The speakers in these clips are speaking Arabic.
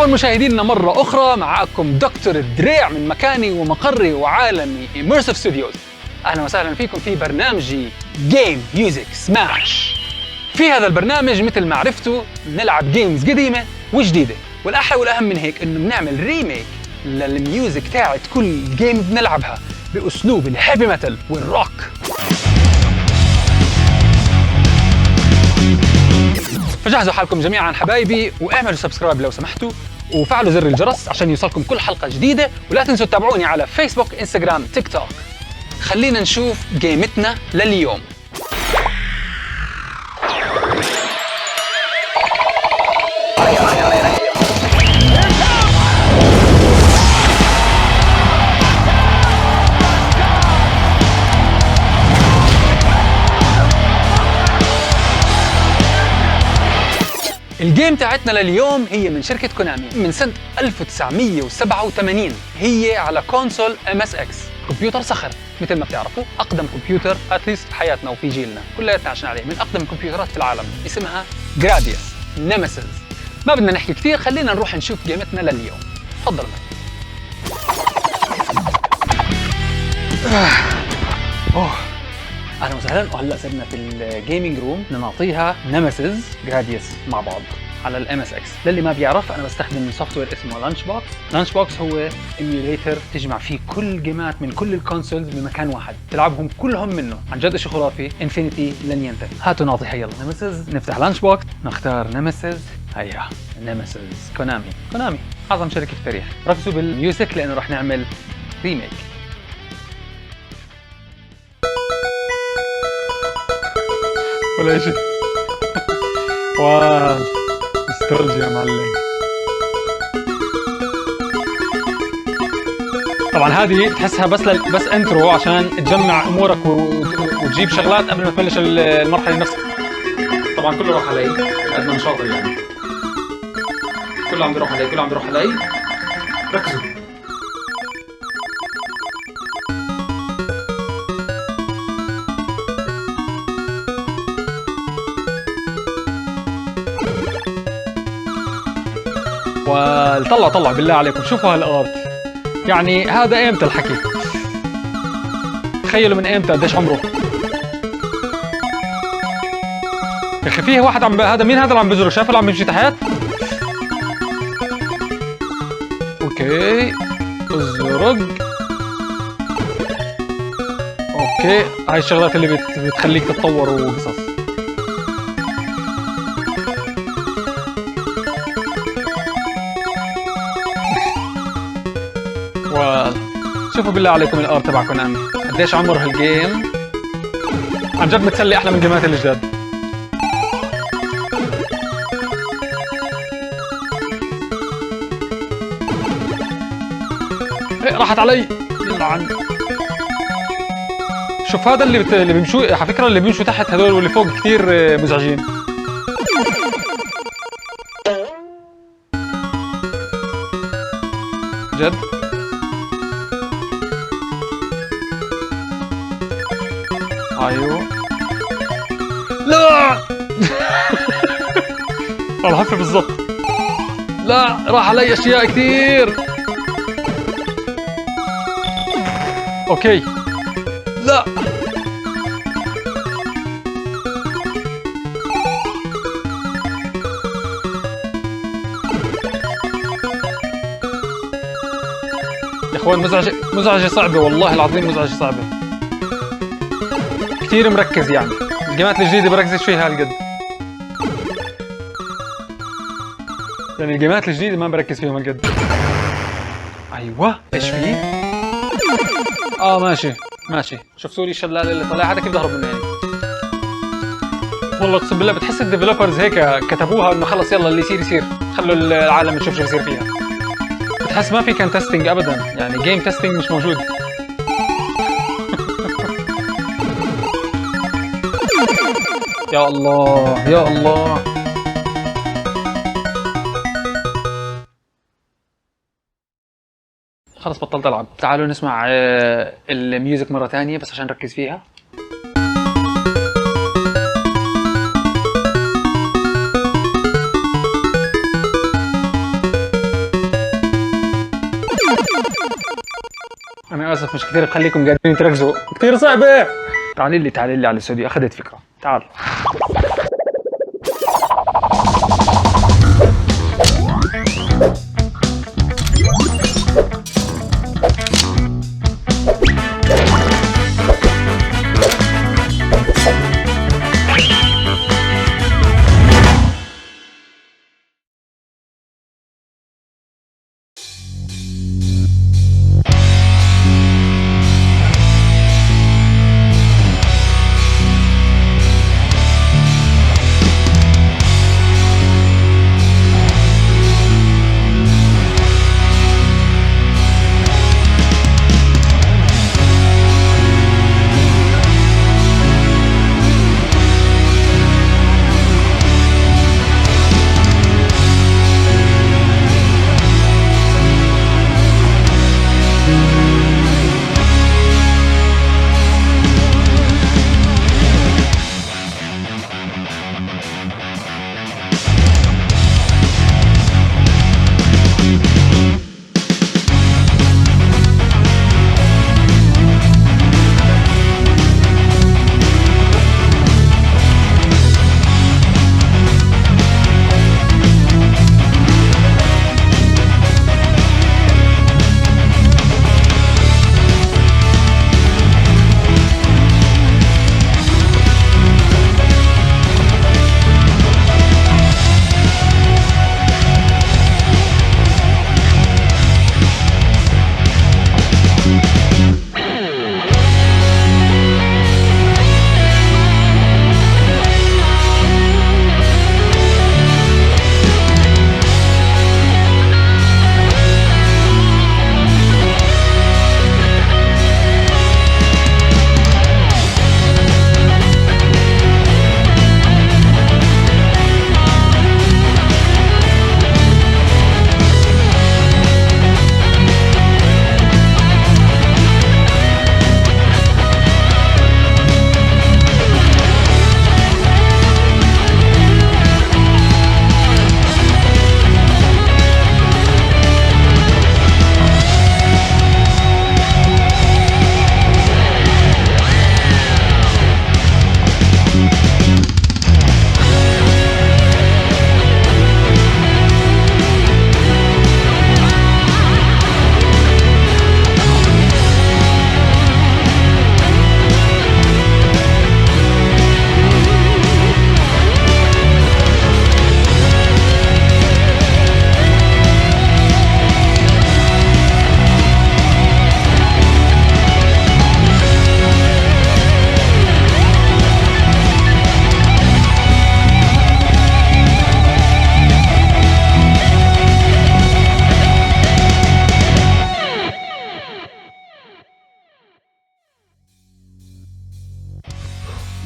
مرحبا مشاهدينا مرة أخرى، معكم دكتور الدريع من مكاني ومقري وعالمي Immersive Studios. أهلا وسهلا فيكم في برنامجي Game Music Smash. في هذا البرنامج مثل ما عرفتوا نلعب جيمز قديمة وجديدة، والأحلى والأهم من هيك إنه بنعمل ريميك للميوزك تاعت كل جيم بنلعبها بأسلوب الهيفي ميتال والروك. فجهزوا حالكم جميعا حبايبي، واعملوا سبسكرايب لو سمحتوا، وفعلوا زر الجرس عشان يوصلكم كل حلقة جديدة، ولا تنسوا تتابعوني على فيسبوك، انستغرام، تيك توك. خلينا نشوف جيمتنا لليوم. الجيم تاعتنا لليوم هي من شركة كونامي من سنة 1987. هي على كونسول MSX، كمبيوتر صخر مثل ما بتعرفوا، أقدم كمبيوتر اتليست في حياتنا وفي جيلنا كلياتنا عشان عليه، من أقدم الكمبيوترات في العالم، اسمها جراديوس نيمسيس. ما بدنا نحكي كثير، خلينا نروح نشوف جيمتنا لليوم. تفضلوا معي. اهلا وسهلا، وهلا صرنا في الجيمنج روم بدنا نعطيها نيمسيس جراديوس مع بعض على الام اس اكس. للي ما بيعرف انا بستخدم سوفت وير اسمه لانش بوكس. لانش بوكس هو ايميوليتر تجمع فيه كل جيمات من كل الكونسولز بمكان واحد، تلعبهم كلهم منه. عن جد شيء خرافي، انفينيتي لن ينتهي. هاتوا نعطيها يلا نيمسيس. نفتح لانش بوكس، نختار نيمسيس. هيا نيمسيس كونامي اعظم شركه في التاريخ. ركزوا بالميوزك لانه راح نعمل ريميك. ولا شيء. واو نوستالجيا يا معلم. طبعا هذه تحسها بس انترو عشان تجمع امورك وتجيب شغلات قبل ما تبلش المرحله نفسها. طبعا كله راح علي قد ما شاطر، يعني كله عم بيروح علي. ركزوا. طلع بالله عليكم، شوفوا هالارت. يعني هذا امتى الحكي؟ تخيلوا من امتى، قديش عمره؟ يا اخي فيه واحد هذا مين هذا اللي عم بزرق؟ شايف اللي عم بيمشي تحت؟ اوكي ازرق. اوكي هاي الشغلات اللي بتخليك تتطور وقصص. شوفوا بالله عليكم الارت تبع كونامي، قديش عمر هالجيم. عن جد متسلي، احلى من جيمات الجداد. إيه راحت علي. يلعن. شوف هذا اللي بيمشوا، على فكره اللي بيمشوا تحت هذول واللي فوق كثير مزعجين. جد ايوه. لا والله حفي بالضبط. لا راح علي اشياء كثير. اوكي لا يا اخوان، مزعجه صعبه، والله العظيم مزعجه صعبه. كثير مركز، يعني الجيمات الجديدة بركزش فيها هالقد. يعني الجيمات الجديدة ما بركز فيهم هالقد. ايوه ايش في؟ ماشي. شفتوا لي الشلال اللي طلع هذا كيف ظهروا مني؟ والله اقسم بالله بتحس الديفلوبرز هيك كتبوها انه خلص يلا اللي يصير، خلوا العالم تشوف شو بصير فيها. بتحس ما في كان تيستينج ابدا، يعني جيم تيستينج مش موجود. يا الله. خلص بطلت العب. تعالوا نسمع الميوزك مرة ثانية بس عشان نركز فيها. انا اسف مش كثير بخليكم قادرين تركزوا، كثير صعبه. تعالي لي على الاستوديو، اخذت فكره. تعال.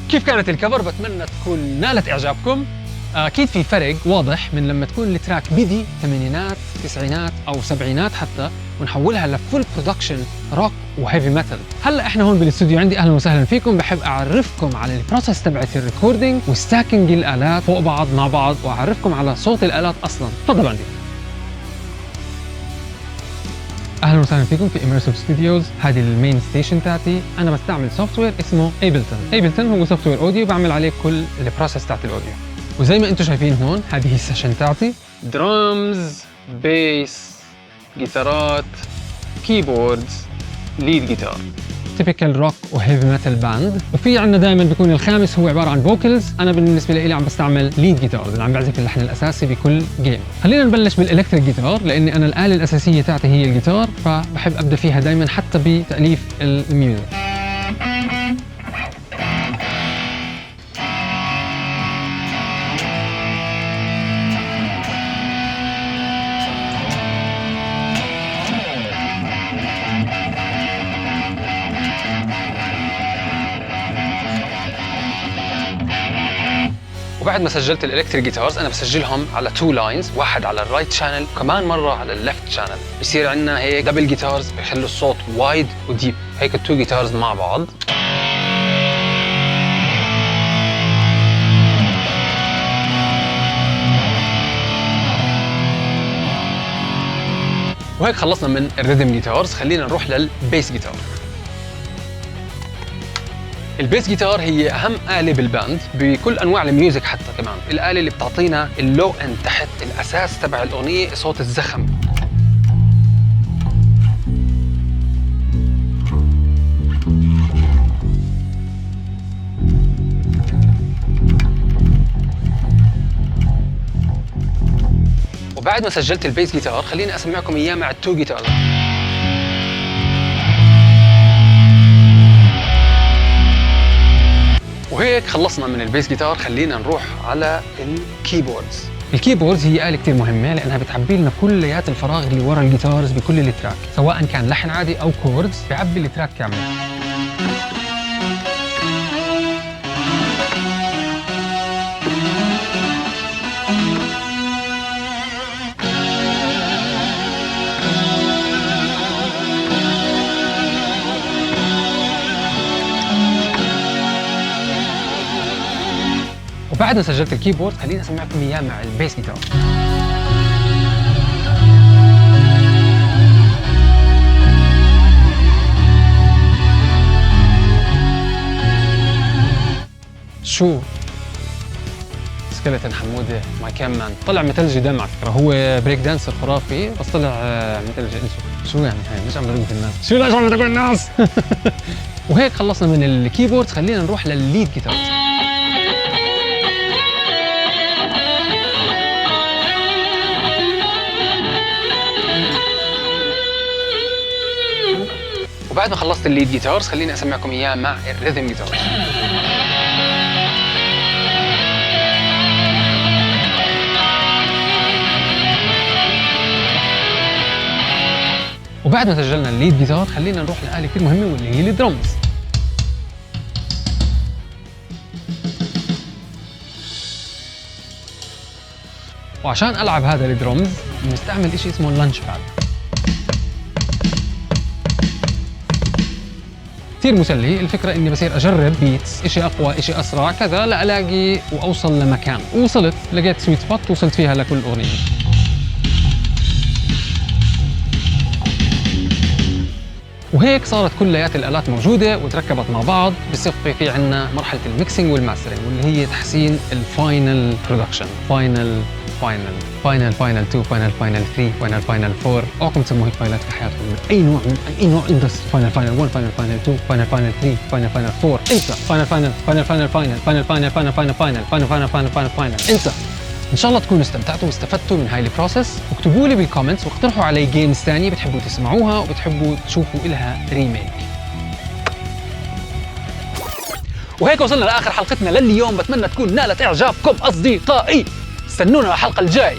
كيف كانت الكفر؟ بتمنى تكون نالت اعجابكم. اكيد في فرق واضح من لما تكون التراك بدي ثمانينات تسعينات او سبعينات حتى ونحولها لفول برودكشن روك وهيفي ميتال. هلا احنا هون بالاستوديو عندي، اهلا وسهلا فيكم. بحب اعرفكم على البروسيس تبعت الريكوردينج وستاكينج الالات فوق بعض مع بعض، واعرفكم على صوت الالات اصلا. تفضل عندي. اهلا وسهلا فيكم في Immersive Studios. هذه المين ستيشن تاعتي. انا بستعمل سوفت وير اسمه ايبلتون هو سوفت وير اوديو، بعمل عليه كل البروسيس تاعت الاوديو. وزي ما انتم شايفين هون، هذه هي السيشن تاعتي. درامز، بيس، جيتارات، كيبوردز، ليد جيتار، تيبيكال روك وهيفي ميتال باند. وفي عندنا دائما بيكون الخامس هو عباره عن فوكلز. انا بالنسبه لي عم بستعمل ليد جيتار اللي عم بعزف اللحن الاساسي بكل جيم. خلينا نبلش بالالكتريك جيتار، لاني انا الاله الاساسيه تاعتي هي الجيتار، فبحب ابدا فيها دائما حتى بتاليف الميوزك. وبعد ما سجلت الالكتريك جيتارز انا بسجلهم على 2 لاينز، واحد على الرايت شانل وكمان مره على الليفت شانل. بصير عندنا هيك دبل جيتارز بخلوا الصوت وايد وديب، هيك 2 جيتارز مع بعض. وهيك خلصنا من الريذم جيتارز، خلينا نروح للبيس جيتار. البيس جيتار هي أهم آلة بالباند بكل أنواع الميوزك، حتى كمان الآلة اللي بتعطينا اللو اند تحت الأساس تبع الأغنية، صوت الزخم. وبعد ما سجلت البيس جيتار خليني أسمعكم إياه مع التو جيتار. وهيك خلصنا من البيس جيتار، خلينا نروح على الكيبوردز. الكيبوردز هي آلة كتير مهمة لأنها بتعبي لنا كليات الفراغ اللي ورا الجيتارز بكل التراك، سواء كان لحن عادي أو كوردز، بيعبي التراك كامل. وبعد ما سجلت الكيبورد خليني اسمعكم اياه مع البيس جيتار. شو سكيلتون حموده ماي كام مان، طلع متلجي دم على فكره، هو بريك دانسر خرافي بس طلع متلجي. شو يعني هاي ليش عم نرقد الناس؟ شو ليش عم نرقد الناس؟ وهيك خلصنا من الكيبورد، خلينا نروح للليد جيتار. وبعد ما خلصت الليد جيتارز خليني اسمعكم اياه مع الريذم جيتارز. وبعد ما سجلنا الليد جيتار خلينا نروح لآلة كثير مهمة واللي هي الدرمز. وعشان ألعب هذا الدرمز بنستعمل إشي اسمه اللانش باد، كثير مسلي. الفكرة إني بصير أجرب بيتس، إشي أقوى إشي أسرع كذا لألاقي وأوصل لمكان. ووصلت لقيت سويت سبوت وصلت فيها لكل أغنية. وهيك صارت كليات الآلات موجودة وتركبت مع بعض، بصفي في عنا مرحلة الميكسينج والماسترينج واللي هي تحسين الفاينل برودكشن، فاينل 2، فاينل 3، فاينل 4. اوعكم تسموا هيك فايلات في حياتكم من اي نوع، من اي نوع اندستري. فاينل 1، فاينل 2، فاينل 3، فاينل 4. انسى فاينل انسى. ان شاء الله تكونوا استمتعتوا واستفدتوا من هاي البروسس، واكتبوا لي بالكومنتس واقترحوا علي جيمز ثانيه بتحبوا تسمعوها وبتحبوا تشوفوا إلها ريميك. وهيك وصلنا لاخر حلقتنا لليوم، بتمنى تكون نالت اعجابكم اصدقائي. استنونا الحلقه الجاي.